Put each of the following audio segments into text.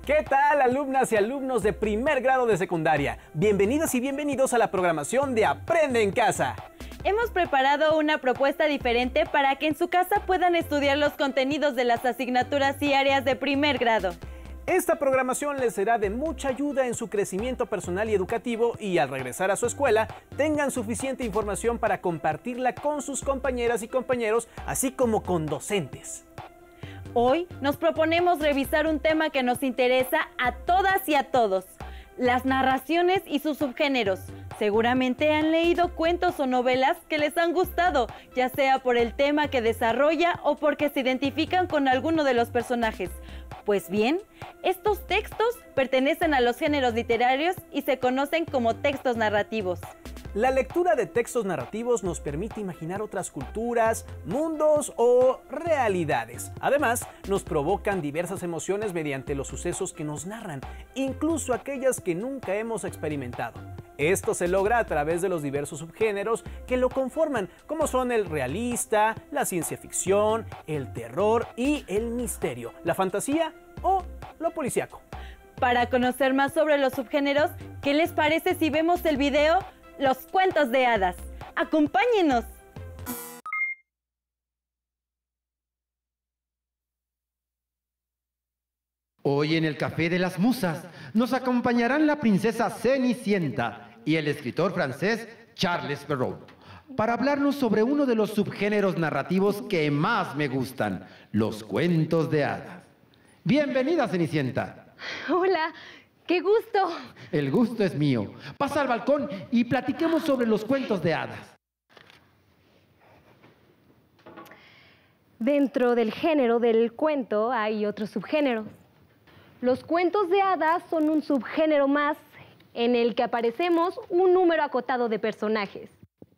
¿Qué tal, alumnas y alumnos de primer grado de secundaria? Bienvenidas y bienvenidos a la programación de Aprende en Casa. Hemos preparado una propuesta diferente para que en su casa puedan estudiar los contenidos de las asignaturas y áreas de primer grado. Esta programación les será de mucha ayuda en su crecimiento personal y educativo y al regresar a su escuela tengan suficiente información para compartirla con sus compañeras y compañeros, así como con docentes. Hoy nos proponemos revisar un tema que nos interesa a todas y a todos: las narraciones y sus subgéneros. Seguramente han leído cuentos o novelas que les han gustado, ya sea por el tema que desarrolla o porque se identifican con alguno de los personajes. Pues bien, estos textos pertenecen a los géneros literarios y se conocen como textos narrativos. La lectura de textos narrativos nos permite imaginar otras culturas, mundos o realidades. Además, nos provocan diversas emociones mediante los sucesos que nos narran, incluso aquellas que nunca hemos experimentado. Esto se logra a través de los diversos subgéneros que lo conforman, como son el realista, la ciencia ficción, el terror y el misterio, la fantasía o lo policíaco. Para conocer más sobre los subgéneros, ¿qué les parece si vemos el video Los cuentos de hadas? ¡Acompáñenos! Hoy en el Café de las Musas nos acompañarán la princesa Cenicienta y el escritor francés Charles Perrault para hablarnos sobre uno de los subgéneros narrativos que más me gustan, los cuentos de hadas. Bienvenida, Cenicienta. Hola, qué gusto. El gusto es mío. Pasa al balcón y platiquemos sobre los cuentos de hadas. Dentro del género del cuento hay otros subgéneros. Los cuentos de hadas son un subgénero más en el que aparecemos un número acotado de personajes.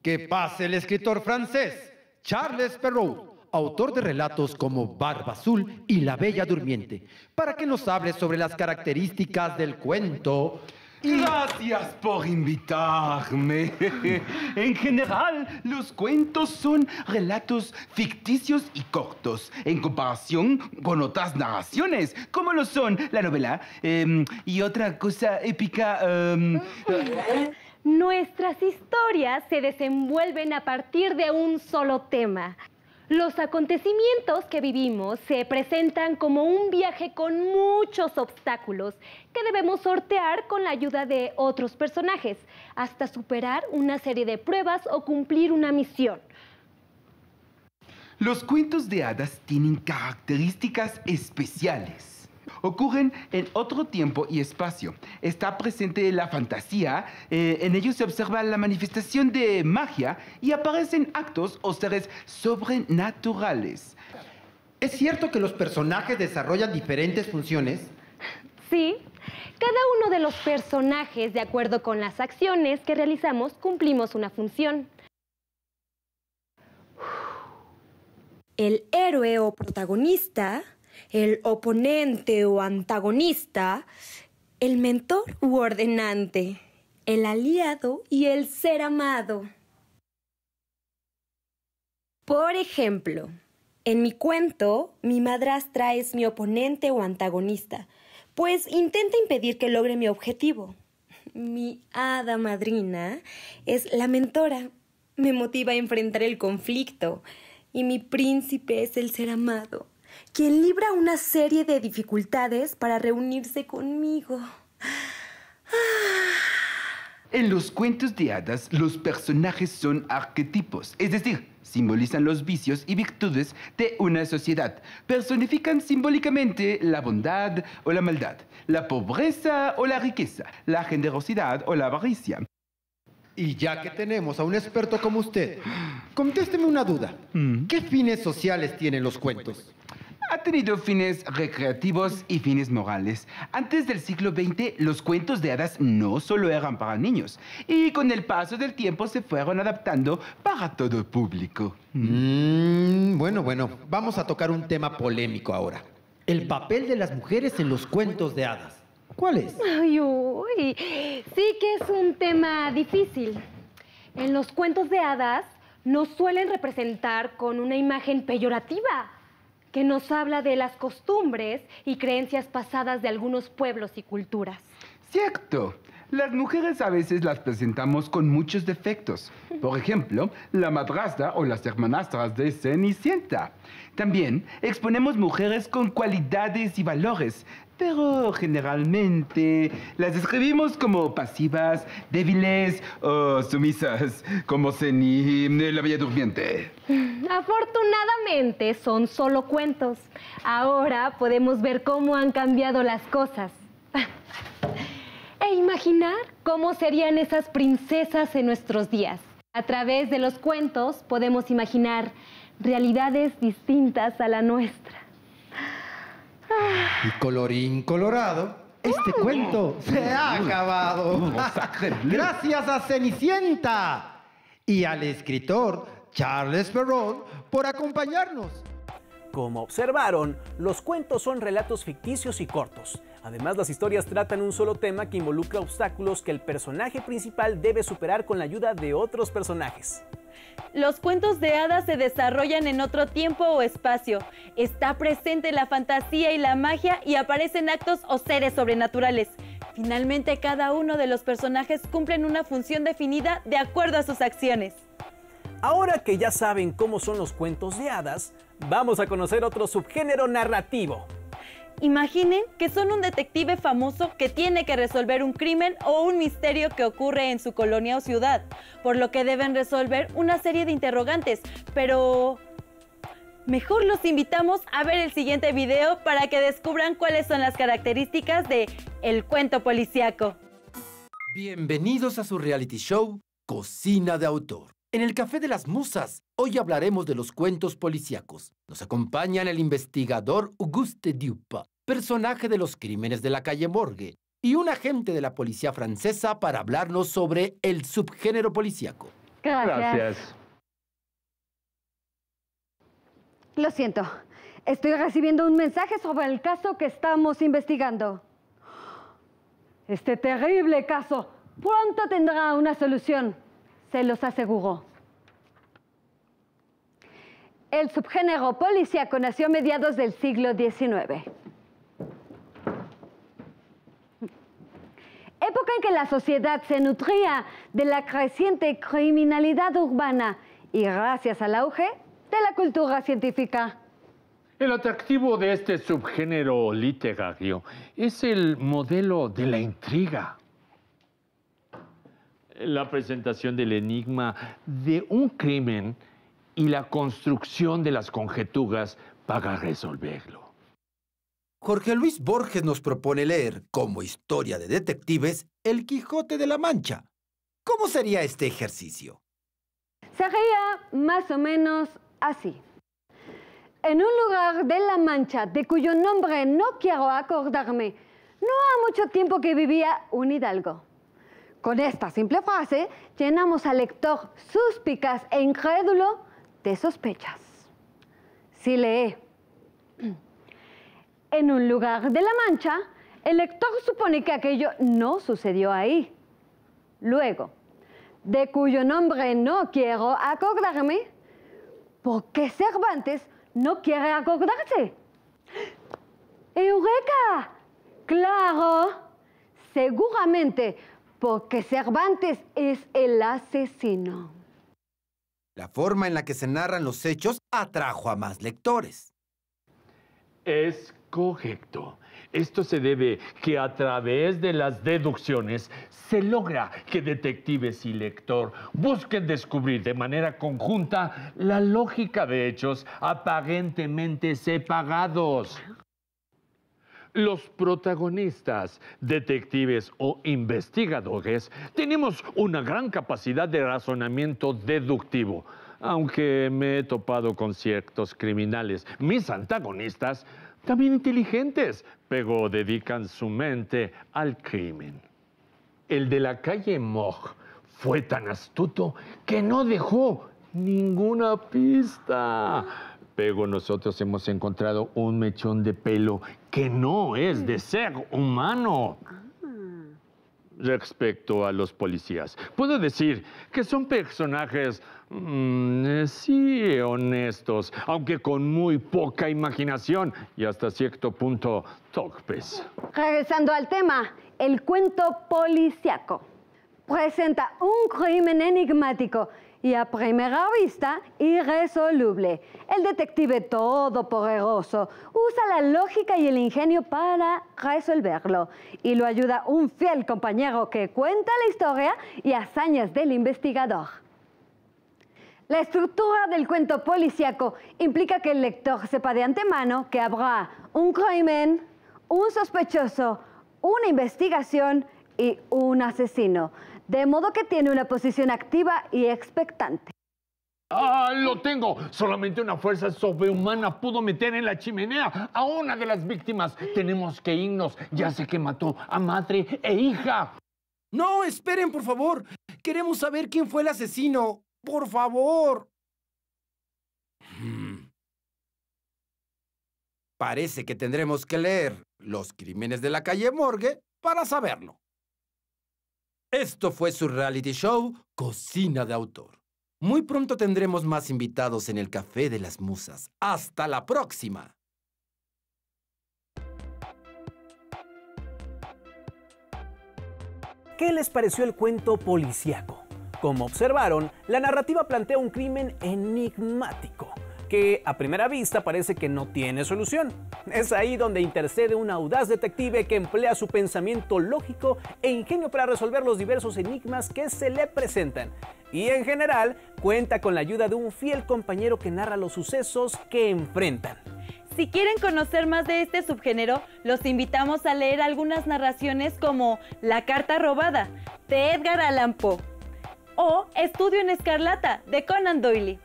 Que pase el escritor francés Charles Perrault, autor de relatos como Barba Azul y La Bella Durmiente, para que nos hable sobre las características del cuento. Gracias por invitarme. En general, los cuentos son relatos ficticios y cortos, en comparación con otras narraciones, como lo son la novela y otra cosa épica. Nuestras historias se desenvuelven a partir de un solo tema. Los acontecimientos que vivimos se presentan como un viaje con muchos obstáculos que debemos sortear con la ayuda de otros personajes, hasta superar una serie de pruebas o cumplir una misión. Los cuentos de hadas tienen características especiales. Ocurren en otro tiempo y espacio. Está presente la fantasía, en ellos se observa la manifestación de magia y aparecen actos o seres sobrenaturales. ¿Es cierto que los personajes desarrollan diferentes funciones? Sí, cada uno de los personajes, de acuerdo con las acciones que realizamos, cumplimos una función. El héroe o protagonista, el oponente o antagonista, el mentor u ordenante, el aliado y el ser amado. Por ejemplo, en mi cuento, mi madrastra es mi oponente o antagonista, pues intenta impedir que logre mi objetivo. Mi hada madrina es la mentora, me motiva a enfrentar el conflicto, y mi príncipe es el ser amado, quien libra una serie de dificultades para reunirse conmigo. En los cuentos de hadas, los personajes son arquetipos, es decir, simbolizan los vicios y virtudes de una sociedad. Personifican simbólicamente la bondad o la maldad, la pobreza o la riqueza, la generosidad o la avaricia. Y ya que tenemos a un experto como usted, contésteme una duda. ¿Qué fines sociales tienen los cuentos? Ha tenido fines recreativos y fines morales. Antes del siglo XX, los cuentos de hadas no solo eran para niños, y con el paso del tiempo se fueron adaptando para todo público. Bueno, vamos a tocar un tema polémico ahora. El papel de las mujeres en los cuentos de hadas. ¿Cuál es? Ay, uy, sí que es un tema difícil. En los cuentos de hadas nos suelen representar con una imagen peyorativa. que nos habla de las costumbres y creencias pasadas de algunos pueblos y culturas. Cierto. Las mujeres a veces las presentamos con muchos defectos. Por ejemplo, la madrastra o las hermanastras de Cenicienta. También exponemos mujeres con cualidades y valores, pero generalmente las describimos como pasivas, débiles o sumisas, como Ceni, la Bella Durmiente. Afortunadamente son solo cuentos. Ahora podemos ver cómo han cambiado las cosas. E imaginar cómo serían esas princesas en nuestros días. A través de los cuentos podemos imaginar realidades distintas a la nuestra. Y colorín colorado, este cuento se ha acabado. Gracias a Cenicienta y al escritor Charles Perrault por acompañarnos. Como observaron, los cuentos son relatos ficticios y cortos. Además, las historias tratan un solo tema que involucra obstáculos que el personaje principal debe superar con la ayuda de otros personajes. Los cuentos de hadas se desarrollan en otro tiempo o espacio. Está presente la fantasía y la magia y aparecen actos o seres sobrenaturales. Finalmente, cada uno de los personajes cumplen una función definida de acuerdo a sus acciones. Ahora que ya saben cómo son los cuentos de hadas, vamos a conocer otro subgénero narrativo. Imaginen que son un detective famoso que tiene que resolver un crimen o un misterio que ocurre en su colonia o ciudad, por lo que deben resolver una serie de interrogantes, pero mejor los invitamos a ver el siguiente video para que descubran cuáles son las características de el cuento policíaco. Bienvenidos a su reality show Cocina de Autor. En el Café de las Musas, hoy hablaremos de los cuentos policíacos. Nos acompañan el investigador Auguste Dupin, personaje de los crímenes de la calle Morgue, y un agente de la policía francesa para hablarnos sobre el subgénero policíaco. Gracias. Lo siento, estoy recibiendo un mensaje sobre el caso que estamos investigando. Este terrible caso pronto tendrá una solución. Se los aseguro. El subgénero policíaco nació a mediados del siglo XIX. Época en que la sociedad se nutría de la creciente criminalidad urbana y gracias al auge de la cultura científica. El atractivo de este subgénero literario es el modelo de la intriga. La presentación del enigma de un crimen y la construcción de las conjeturas para resolverlo. Jorge Luis Borges nos propone leer, como historia de detectives, El Quijote de la Mancha. ¿Cómo sería este ejercicio? Sería más o menos así. En un lugar de La Mancha, de cuyo nombre no quiero acordarme, no ha mucho tiempo que vivía un hidalgo. Con esta simple frase, llenamos al lector suspicaz e incrédulo de sospechas. Si lee, en un lugar de La Mancha, el lector supone que aquello no sucedió ahí. Luego, de cuyo nombre no quiero acordarme, ¿por qué Cervantes no quiere acordarse? ¡Eureka! ¡Claro! Seguramente porque Cervantes es el asesino. La forma en la que se narran los hechos atrajo a más lectores. Es correcto. Esto se debe que a través de las deducciones se logra que detectives y lector busquen descubrir de manera conjunta la lógica de hechos aparentemente separados. Los protagonistas, detectives o investigadores, tenemos una gran capacidad de razonamiento deductivo. Aunque me he topado con ciertos criminales, mis antagonistas, también inteligentes, pero dedican su mente al crimen. El de la calle Morgue fue tan astuto que no dejó ninguna pista. Pero nosotros hemos encontrado un mechón de pelo que no es de ser humano. respecto a los policías. Puedo decir que son personajes, sí, honestos, aunque con muy poca imaginación y hasta cierto punto torpes. Regresando al tema, el cuento policíaco presenta un crimen enigmático y a primera vista irresoluble. El detective todopoderoso usa la lógica y el ingenio para resolverlo y lo ayuda un fiel compañero que cuenta la historia y hazañas del investigador. La estructura del cuento policíaco implica que el lector sepa de antemano que habrá un crimen, un sospechoso, una investigación y un asesino, de modo que tiene una posición activa y expectante. ¡Ah, lo tengo! Solamente una fuerza sobrehumana pudo meter en la chimenea a una de las víctimas. Tenemos que irnos. Ya sé que mató a madre e hija. No, esperen, por favor. Queremos saber quién fue el asesino. Por favor. Parece que tendremos que leer Los crímenes de la calle Morgue para saberlo. Esto fue su reality show, Cocina de Autor. Muy pronto tendremos más invitados en el Café de las Musas. ¡Hasta la próxima! ¿Qué les pareció el cuento policíaco? Como observaron, la narrativa plantea un crimen enigmático, que a primera vista parece que no tiene solución. Es ahí donde intercede un audaz detective que emplea su pensamiento lógico e ingenio para resolver los diversos enigmas que se le presentan. Y en general, cuenta con la ayuda de un fiel compañero que narra los sucesos que enfrentan. Si quieren conocer más de este subgénero, los invitamos a leer algunas narraciones como La carta robada, de Edgar Allan Poe, o Estudio en Escarlata, de Conan Doyle.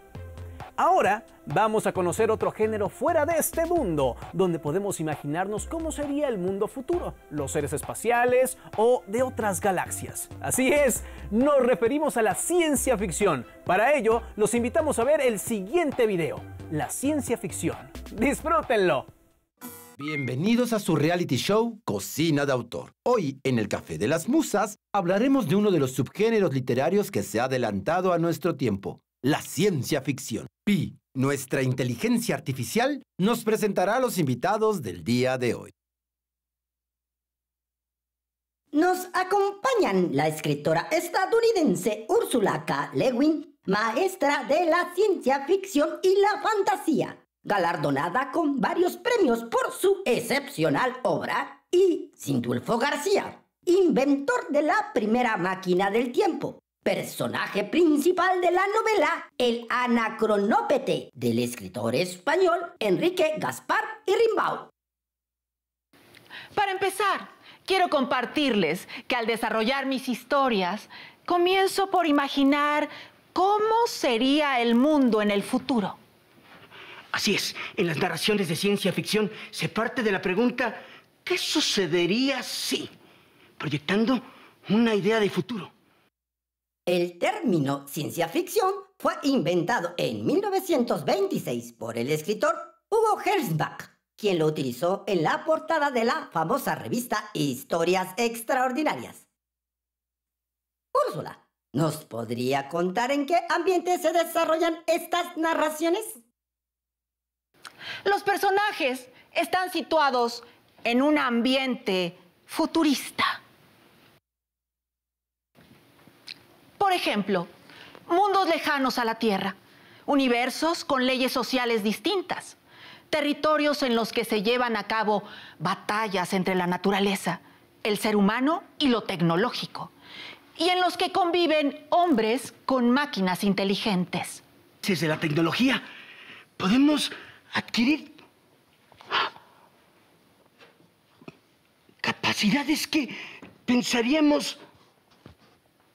Ahora vamos a conocer otro género fuera de este mundo, donde podemos imaginarnos cómo sería el mundo futuro, los seres espaciales o de otras galaxias. Así es, nos referimos a la ciencia ficción. Para ello, los invitamos a ver el siguiente video, la ciencia ficción. ¡Disfrútenlo! Bienvenidos a su reality show Cocina de Autor. Hoy, en el Café de las Musas, hablaremos de uno de los subgéneros literarios que se ha adelantado a nuestro tiempo, la ciencia ficción. Pi, nuestra inteligencia artificial, nos presentará a los invitados del día de hoy. Nos acompañan la escritora estadounidense Ursula K. Le Guin, maestra de la ciencia ficción y la fantasía, galardonada con varios premios por su excepcional obra, y Sindulfo García, inventor de la primera máquina del tiempo, personaje principal de la novela El Anacronópete, del escritor español Enrique Gaspar y Rimbaud. Para empezar, quiero compartirles que al desarrollar mis historias, comienzo por imaginar cómo sería el mundo en el futuro. Así es, en las narraciones de ciencia ficción se parte de la pregunta ¿qué sucedería si? Proyectando una idea de futuro. El término ciencia ficción fue inventado en 1926 por el escritor Hugo Gernsback, quien lo utilizó en la portada de la famosa revista Historias Extraordinarias. Úrsula, ¿nos podría contar en qué ambiente se desarrollan estas narraciones? Los personajes están situados en un ambiente futurista. Por ejemplo, mundos lejanos a la Tierra, universos con leyes sociales distintas, territorios en los que se llevan a cabo batallas entre la naturaleza, el ser humano y lo tecnológico, y en los que conviven hombres con máquinas inteligentes. Desde la tecnología podemos adquirir capacidades que pensaríamos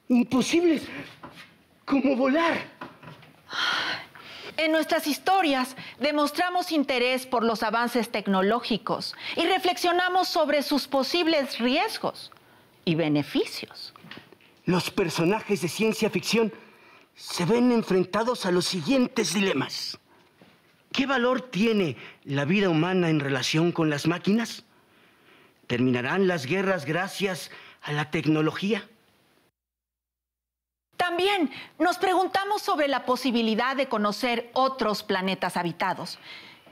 imposibles, como volar. En nuestras historias demostramos interés por los avances tecnológicos y reflexionamos sobre sus posibles riesgos y beneficios. Los personajes de ciencia ficción se ven enfrentados a los siguientes dilemas. ¿Qué valor tiene la vida humana en relación con las máquinas? ¿Terminarán las guerras gracias a la tecnología. También nos preguntamos sobre la posibilidad de conocer otros planetas habitados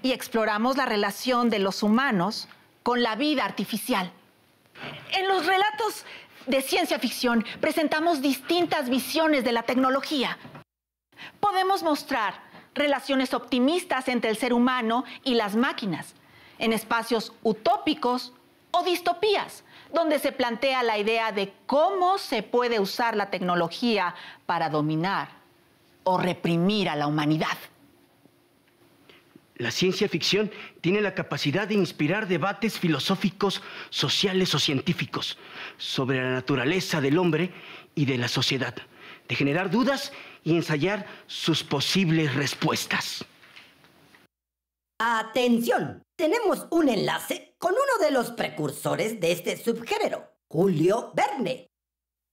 y exploramos la relación de los humanos con la vida artificial. En los relatos de ciencia ficción presentamos distintas visiones de la tecnología. Podemos mostrar relaciones optimistas entre el ser humano y las máquinas, en espacios utópicos o distopías, donde se plantea la idea de cómo se puede usar la tecnología para dominar o reprimir a la humanidad. La ciencia ficción tiene la capacidad de inspirar debates filosóficos, sociales o científicos sobre la naturaleza del hombre y de la sociedad, de generar dudas y ensayar sus posibles respuestas. ¡Atención! Tenemos un enlace con uno de los precursores de este subgénero, Julio Verne.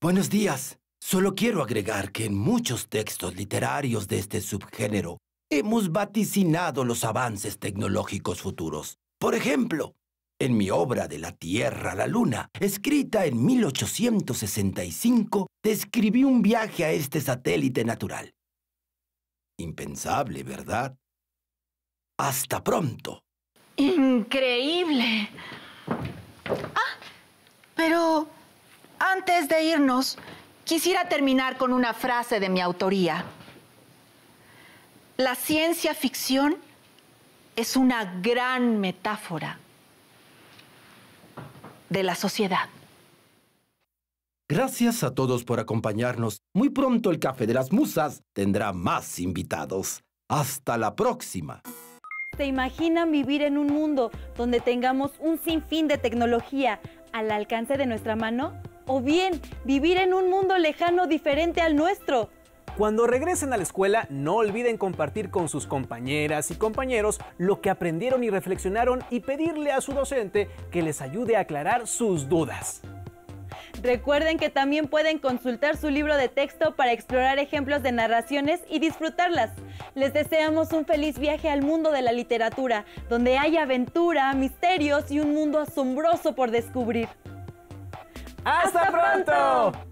Buenos días. Solo quiero agregar que en muchos textos literarios de este subgénero hemos vaticinado los avances tecnológicos futuros. Por ejemplo, en mi obra de la Tierra a la Luna, escrita en 1865, describí un viaje a este satélite natural. Impensable, ¿verdad? ¡Hasta pronto! ¡Increíble! Pero antes de irnos, quisiera terminar con una frase de mi autoría. La ciencia ficción es una gran metáfora de la sociedad. Gracias a todos por acompañarnos. Muy pronto el Café de las Musas tendrá más invitados. ¡Hasta la próxima! ¿Se imaginan vivir en un mundo donde tengamos un sinfín de tecnología al alcance de nuestra mano? ¿O bien vivir en un mundo lejano diferente al nuestro? Cuando regresen a la escuela, no olviden compartir con sus compañeras y compañeros lo que aprendieron y reflexionaron y pedirle a su docente que les ayude a aclarar sus dudas. Recuerden que también pueden consultar su libro de texto para explorar ejemplos de narraciones y disfrutarlas. Les deseamos un feliz viaje al mundo de la literatura, donde hay aventura, misterios y un mundo asombroso por descubrir. ¡Hasta pronto!